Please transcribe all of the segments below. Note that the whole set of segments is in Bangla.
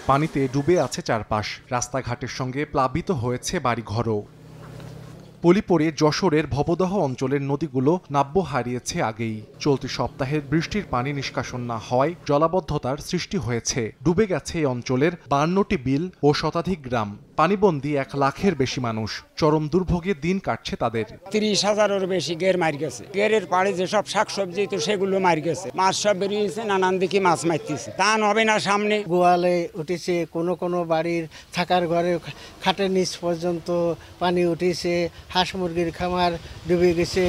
পানিতে ডুবে আছে চারপাশ, রাস্তাঘাটের সঙ্গে প্লাবিত হয়েছে বাড়িঘরও। পলি পড়ে যশোরের ভবদহ অঞ্চলের নদীগুলো নাব্য হারিয়েছে আগেই। চলতি সপ্তাহের বৃষ্টির পানি নিষ্কাশন না হওয়ায় জলাবদ্ধতার সৃষ্টি হয়েছে। ডুবে গেছে এই অঞ্চলের 52টি বিল ও শতাধিক গ্রাম। পানিবন্দী 1 লাখের বেশি মানুষ। চরম দুর্ভোগে দিন কাটছে তাদের। 30,000-এর বেশি গের মার গেছে। গেরের পাড়ে যেসব শাকসবজি তো সেগুলো মার গেছে। মাছ সব বেরিয়েছে, নানান দিকে মাছ মারতেছে। ধান হবে না সামনে। গোয়ালে উঠেছে, কোনো বাড়ির থাকার ঘরে খাটের নিচ পর্যন্ত পানি উঠেছে। হাঁস মুরগির খামার ডুবে গেছে,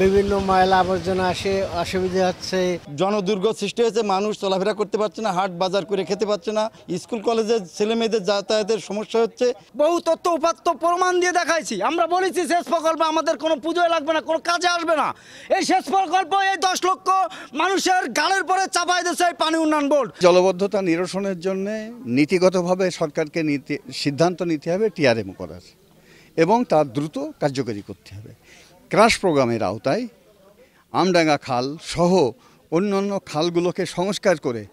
বিভিন্ন ময়লা আবর্জনা আসে, অসুবিধা হচ্ছে। জনদুর্ভোগ সৃষ্টি হয়েছে, মানুষ চলাফেরা করতে পারছে না, হাট বাজার করে খেতে পারছে না, স্কুল কলেজের ছেলে মেয়েদের যাতায়াতের সমস্যা হচ্ছে। বহু তথ্য উপাত্ত প্রমাণ দিয়ে দেখাইছি। আমরা বলেছি সেচ প্রকল্প আমাদের কোনো পুজোয় লাগবে না, কোনো কাজে আসবে না। এই সেচ প্রকল্প এই 10 লক্ষ মানুষের গালের পরে চাপাই দিয়েছে এই পানি উন্নয়ন বোর্ড। জলবদ্ধতা নিরসনের জন্য নীতিগতভাবে সরকারকে সিদ্ধান্ত নিতে হবে টিআরএম করার এবং তা দ্রুত কার্যকরী করতে হবে। ক্রাশ প্রোগ্রামের আওতায় আমডাঙ্গা খাল সহ অন্যান্য খালগুলোকে সংস্কার করে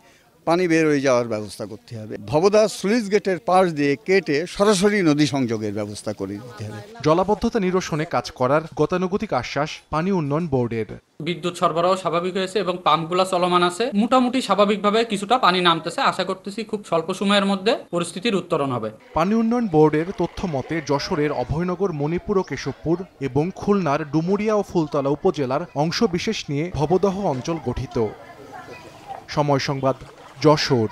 পানি বের হয়ে যাওয়ার ব্যবস্থা করতে হবে। ভবদা স্লুইস গেটের পাশ দিয়ে কেটে সরাসরি নদী সংযোগের ব্যবস্থা করে দিতে হবে। জলাবদ্ধতা নিরসনে কাজ করার গতানুগতিক আশ্বাস পানি উন্নয়ন বোর্ডের। বিদ্যুৎ সরবরাহ স্বাভাবিক হয়েছে এবং পাম্পগুলো চলমান আছে। মোটামুটি স্বাভাবিকভাবে কিছুটা পানি নামতেছে। আশা করতেছি খুব স্বল্প সময়ের মধ্যে পরিস্থিতির উত্তরণ হবে। পানি উন্নয়ন বোর্ডের তথ্য মতে যশোরের অভয়নগর, মণিপুর ও কেশবপুর এবং খুলনার ডুমুরিয়া ও ফুলতলা উপজেলার অংশ বিশেষ নিয়ে ভবদহ অঞ্চল গঠিত। সময় সংবাদ, যশোর।